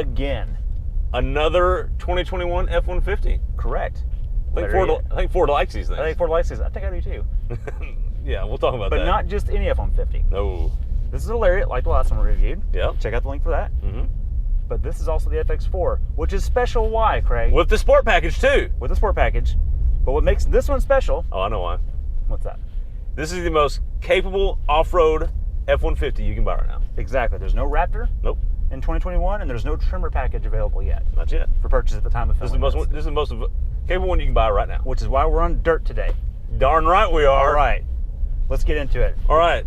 again. Another 2021 F-150. Correct. I think Ford likes these things. I think Ford likes these. I think I do too. Yeah, we'll talk about that. But not just any F-150. No. This is a Lariat, like the last one we reviewed. Yep. Check out the link for that. Mm-hmm. But this is also the FX4, which is special. Why, Craig? With the sport package too. With the sport package. But what makes this one special? Oh, I know why. What's that? This is the most capable off-road F-150 you can buy right now. Exactly. There's no Raptor. Nope. In 2021, and there's no Tremor package available yet. Not yet. For purchase at the time of filming. This is the most capable one you can buy right now. Which is why we're on dirt today. Darn right we are. All right. Let's get into it. All right.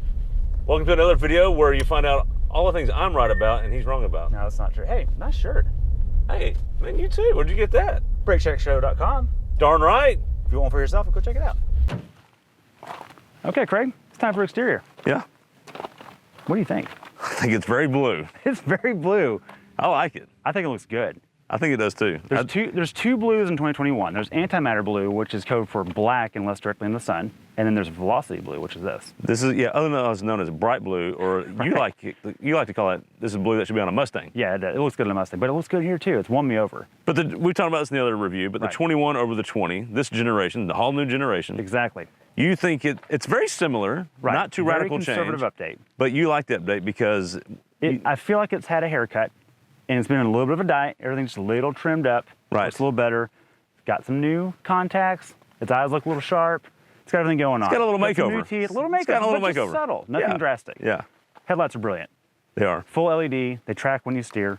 Welcome to another video where you find out all the things I'm right about and he's wrong about. No, that's not true. Hey, nice shirt. Hey, man, you too. Where'd you get that? BrakeCheckShow.com. Darn right. If you want one for yourself, go check it out. Okay, Craig, it's time for exterior. Yeah. What do you think? I think it's very blue. It's very blue. I like it. I think it looks good. I think it does too. There's two blues in 2021. There's antimatter blue, which is code for black and less directly in the sun, and then there's velocity blue, which is this. This is otherwise known as bright blue, or right. you like to call it. This is blue that should be on a Mustang. Yeah, it looks good on a Mustang, but it looks good here too. It's won me over. But we talked about this in the other review. But the 21 over the 20, this generation, the whole new generation. Exactly. You think it's very similar, not too radical change. Very conservative update. But you like the update because I feel like it's had a haircut. And it's been in a little bit of a diet. Everything's just a little trimmed up. Right. It's a little better. Got some new contacts. Its eyes look a little sharp. It's got everything going on. It's got a little makeover. New teeth, a little makeover. It's got a little but just makeover. Subtle. Nothing drastic. Yeah. Headlights are brilliant. They are. Full LED. They track when you steer.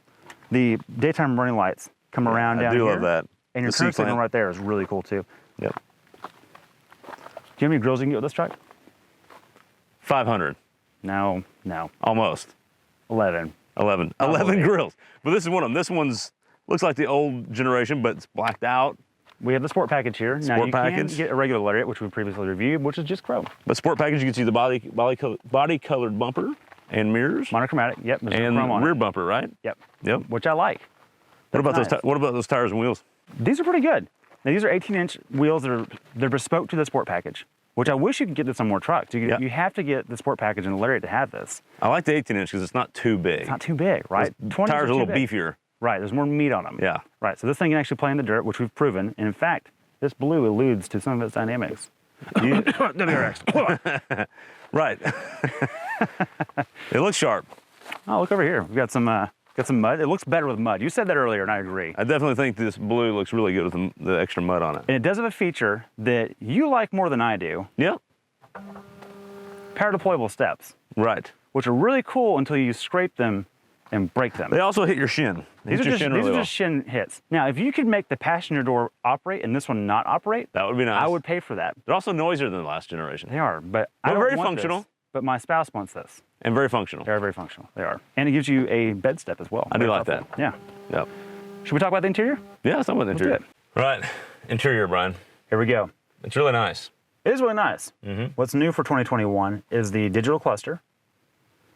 The daytime running lights come around down here. I do love that. And your turn signal right there is really cool too. Yep. Do you have any grills you can get with this truck? 500. No. Almost. 11. 11 grills. But this is one of them. This one's looks like the old generation, but it's blacked out. We have the sport package here. Now you can get a regular Lariat, which we previously reviewed, which is just chrome. But sport package, you can see the body colored bumper and mirrors. Monochromatic. Yep. There's and chrome on rear it. bumper, right? Yep. Which I like. What about those tires and wheels? These are pretty good. Now these are 18-inch wheels they're bespoke to the sport package, which I wish you could get this on more trucks. You have to get the sport package in the Lariat to have this. I like the 18-inch because it's not too big. It's not too big, right? Tires are a little beefier. Right, there's more meat on them. Yeah. Right, so this thing can actually play in the dirt, which we've proven. And in fact, this blue alludes to some of its dynamics. WRX. Right. It looks sharp. Oh, look over here. We've got some mud. It looks better with mud. You said that earlier, and I agree. I definitely think this blue looks really good with the extra mud on it. And it does have a feature that you like more than I do. Yep. Power deployable steps. Right. Which are really cool until you scrape them and break them. They also hit your shin. These are just shin hits. Now, if you could make the passenger door operate and this one not operate, that would be nice. I would pay for that. They're also noisier than the last generation. They are, but I They're don't very want functional. This, but my spouse wants this. And very functional. They're very functional. They are. And it gives you a bed step as well. I do like that. Yeah. Yep. Should we talk about the interior? Yeah, let's talk about the interior. Let's do it. Right. Interior, Brian. Here we go. It's really nice. It is really nice. Mm-hmm. What's new for 2021 is the digital cluster,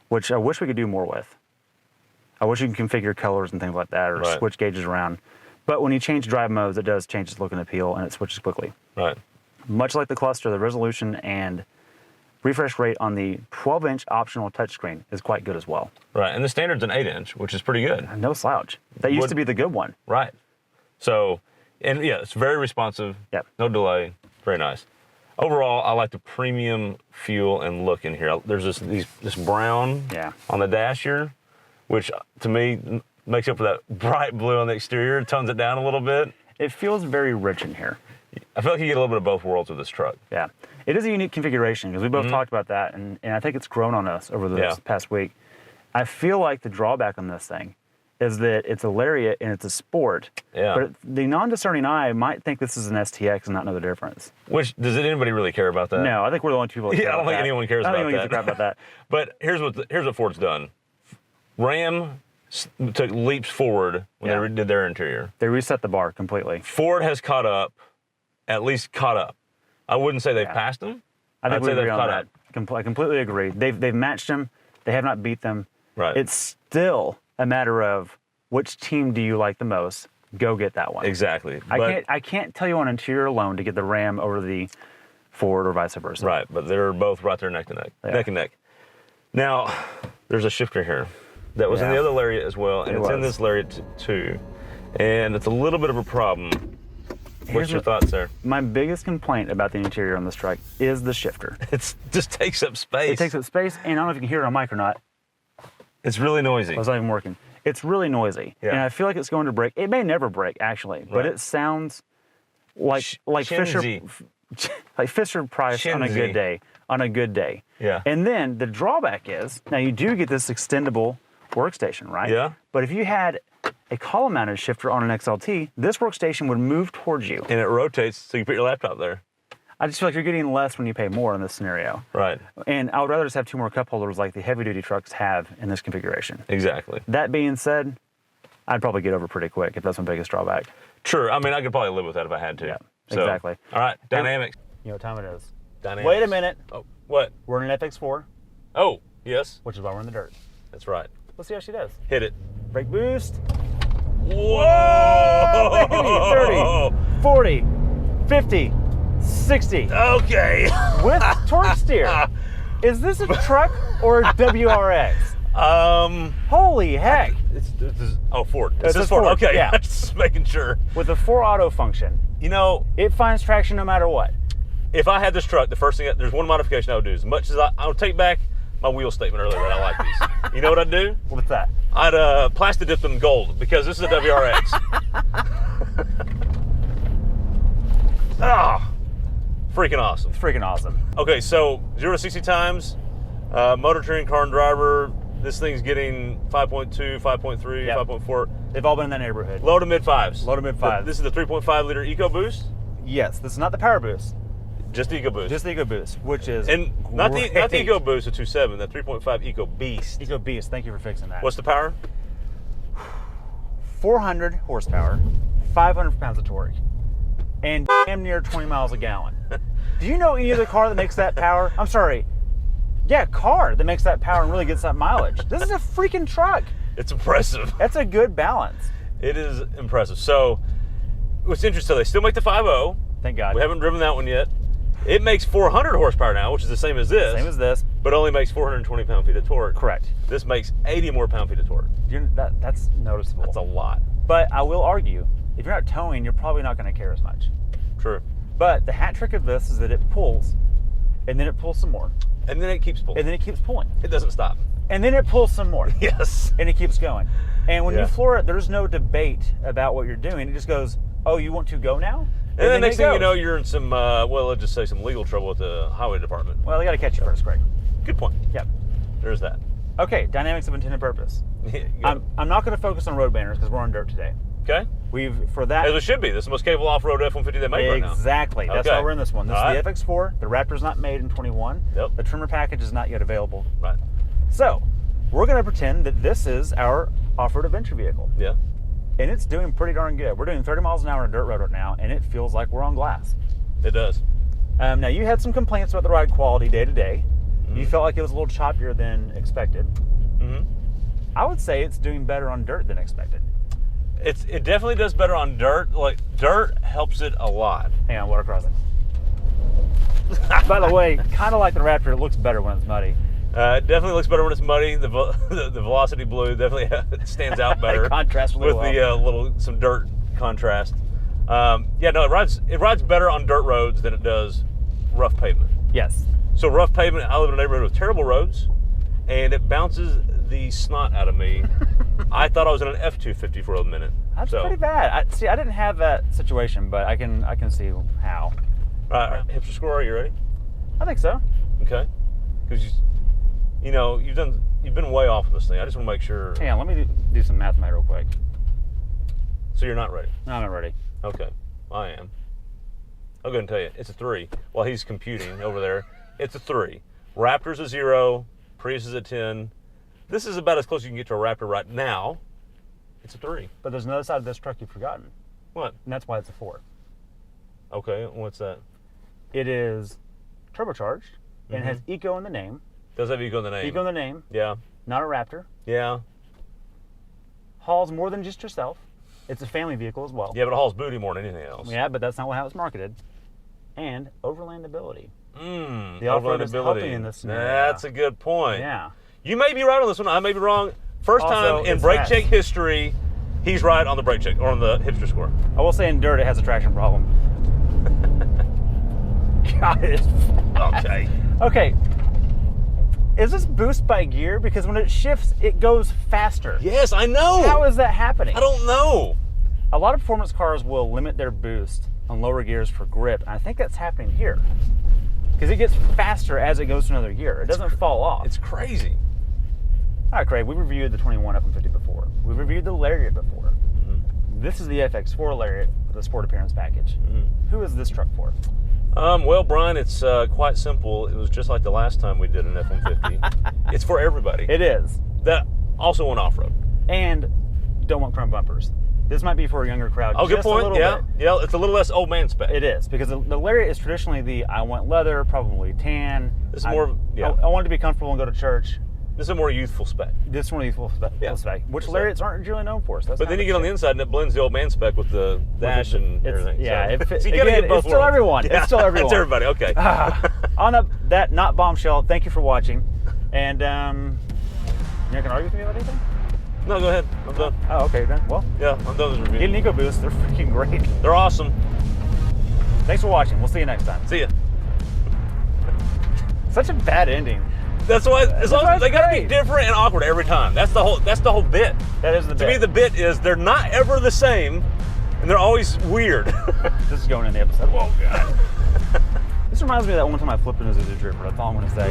which I wish we could do more with. I wish you can configure colors and things like that, or switch gauges around. But when you change drive modes, it does change its look and appeal, and it switches quickly. Right. Much like the cluster, the resolution and refresh rate on the 12-inch optional touchscreen is quite good as well. Right, and the standard's an 8-inch, which is pretty good. No slouch. That used to be the good one. Right. So, and yeah, it's very responsive. Yep. No delay. Very nice. Overall, I like the premium feel and look in here. There's this brown on the dash here, which to me makes up for that bright blue on the exterior, tones it down a little bit. It feels very rich in here. I feel like you get a little bit of both worlds with this truck. Yeah. It is a unique configuration because we both talked about that, and I think it's grown on us over the past week. I feel like the drawback on this thing is that it's a Lariat and it's a sport, but the non-discerning eye might think this is an STX and not know the difference. Which, does anybody really care about that? No, I think we're the only people that care I don't about think that. anyone cares about that. I don't think anyone gives a crap about that. But here's what Ford's done. Ram took leaps forward when they redid their interior. They reset the bar completely. Ford has caught up, at least caught up. I wouldn't say they've passed them. I think we agree on that. I completely agree. They've matched them. They have not beat them. Right. It's still a matter of which team do you like the most. Go get that one. Exactly. I can't tell you on interior alone to get the Ram over the Ford or vice versa. Right, but they're both right there neck to neck, neck and neck. Now, there's a shifter here. that was in the other Lariat as well, and it's in this Lariat too. And it's a little bit of a problem. What's your thoughts there? My biggest complaint about the interior on this truck is the shifter. It just takes up space. It takes up space, and I don't know if you can hear it on mic or not. It's really noisy. It's not even working. It's really noisy, and I feel like it's going to break. It may never break, actually, but it sounds like Fisher, like Fisher Price on a good day. On a good day. Yeah. And then the drawback is, now you do get this extendable workstation, right? Yeah. But if you had a column-mounted shifter on an XLT, this workstation would move towards you. And it rotates, so you put your laptop there. I just feel like you're getting less when you pay more in this scenario. Right. And I would rather just have 2 more cup holders like the heavy-duty trucks have in this configuration. Exactly. That being said, I'd probably get over pretty quick if that's my biggest drawback. True. I mean, I could probably live with that if I had to. Yeah, so, exactly. All right, Dynamics. You know what time it is. Dynamics. Wait a minute. Oh, what? We're in an FX4. Oh, yes. Which is why we're in the dirt. That's right. Let's see how she does. Hit it. Brake boost. Whoa! 30, 40, 50, 60. Okay. With torque steer. Is this a truck or a WRX? Holy heck. Ford. This is Ford. Okay, yeah. Just making sure. With a 4 auto function. You know, it finds traction no matter what. If I had this truck, the first thing, there's one modification I would do. As much as I'll take back my wheel statement earlier that I like these. You know what I'd do? What's that? I'd plastic dip them gold because this is a WRX. Freaking awesome. Freaking awesome. Okay, so 0 to 60 times, motor training, car and driver. This thing's getting 5.2, 5.3, 5.4. They've all been in that neighborhood. Low to mid fives. Low to mid fives. This is the 3.5 liter EcoBoost? Yes, this is not the Power Boost. Just the EcoBoost. Just the EcoBoost, which is not the EcoBoost, the 2.7, the 3.5 EcoBeast. EcoBeast, thank you for fixing that. What's the power? 400 horsepower, 500 pounds of torque, and damn near 20 miles a gallon. Do you know any other car that makes that power? I'm sorry. Yeah, car that makes that power and really gets that mileage. This is a freaking truck. It's impressive. That's a good balance. It is impressive. So, what's interesting, they still make the 5.0. Thank God. We haven't driven that one yet. It makes 400 horsepower now, which is the same as this. Same as this. But only makes 420 pound-feet of torque. Correct. This makes 80 more pound-feet of torque. That's noticeable. That's a lot. But I will argue, if you're not towing, you're probably not going to care as much. True. But the hat trick of this is that it pulls, and then it pulls some more. And then it keeps pulling. And then it keeps pulling. It doesn't stop. And then it pulls some more. Yes. And it keeps going. And when you floor it, there's no debate about what you're doing. It just goes, oh, you want to go now? And then the next thing you know, you're in some, let's just say some legal trouble with the highway department. Well, they got to catch you first, Craig. Good point. Yep. There's that. Okay, dynamics of intended purpose. I'm not going to focus on road banners because we're on dirt today. Okay. For that. As it should be. This is the most capable off-road F-150 they make right now. Exactly. That's why we're in this one. This is the FX4. The Raptor's not made in 21. Yep. The Tremor package is not yet available. Right. So, we're going to pretend that this is our off-road adventure vehicle. Yeah. And it's doing pretty darn good. We're doing 30 miles an hour on a dirt road right now, and it feels like we're on glass. It does. Now, you had some complaints about the ride quality day to day. You felt like it was a little choppier than expected. Mm-hmm. I would say it's doing better on dirt than expected. It definitely does better on dirt. Like, dirt helps it a lot. Hang on, water crossing. By the way, kind of like the Raptor, it looks better when it's muddy. It definitely looks better when it's muddy. The Velocity Blue definitely stands out better. It contrasts really well. With some dirt contrast. It rides better on dirt roads than it does rough pavement. Yes. So rough pavement, I live in a neighborhood with terrible roads, and it bounces the snot out of me. I thought I was in an F250 for a minute. That's pretty bad. I didn't have that situation, but I can see how. All right, Hipster Score, are you ready? I think so. Okay. Because you've been way off of this thing. I just want to make sure. Hang on, let me do some math real quick. So you're not ready? No, I'm not ready. Okay, I am. I'll go ahead and tell you, it's a 3. While he's computing over there, it's a 3. Raptor's a 0, Prius is a 10. This is about as close as you can get to a Raptor right now. It's a 3. But there's another side of this truck you've forgotten. What? And that's why it's a 4. Okay, what's that? It is turbocharged, and it has Eco in the name. Does have Eco in the name? Eco in the name. Yeah. Not a Raptor. Yeah. Hauls more than just yourself. It's a family vehicle as well. Yeah, but it hauls booty more than anything else. Yeah, but that's not how it's marketed. And overlandability. The off-road is helping in this scenario. That's a good point. Yeah. You may be right on this one. I may be wrong. First time in brake check history, he's right on the brake check, or on the Hipster Score. I will say in dirt, it has a traction problem. God, it's okay. Okay. Is this boost by gear? Because when it shifts, it goes faster. Yes, I know. How is that happening? I don't know. A lot of performance cars will limit their boost on lower gears for grip, and I think that's happening here. Because it gets faster as it goes to another gear. It doesn't fall off. It's crazy. All right, Craig, we reviewed the 21 F150 before. We reviewed the Lariat before. Mm-hmm. This is the FX4 Lariat with a Sport Appearance package. Mm-hmm. Who is this truck for? Well, Brian, it's quite simple. It was just like the last time we did an F-150. It's for everybody. It is. That also want off-road. And don't want chrome bumpers. This might be for a younger crowd. Oh, good point. Yeah, yeah. It's a little less old man spec. It is, because the Lariat is traditionally the I want leather, probably tan. This is more. Yeah. I want to be comfortable and go to church. This is a more youthful spec. This is more youthful spec, which Lariats aren't generally known for. So but then you get on the inside and it blends the old man spec with the dash and everything. Yeah, so. So it's still everyone. Yeah. It's still everyone. It's everybody. Okay. On that not bombshell. Thank you for watching. And you're gonna argue with me about anything? No, go ahead. I'm done. Oh, okay then. Well, yeah, I'm done with this review. Get an EcoBoost. They're freaking great. They're awesome. Thanks for watching. We'll see you next time. See ya. Such a bad ending. That's why they gotta be different and awkward every time. That's the whole bit. That is the bit. To me, the bit is they're not ever the same, and they're always weird. This is going in the episode. Oh God. This reminds me of that one time I flipped into a Zipper. That's all I'm gonna say.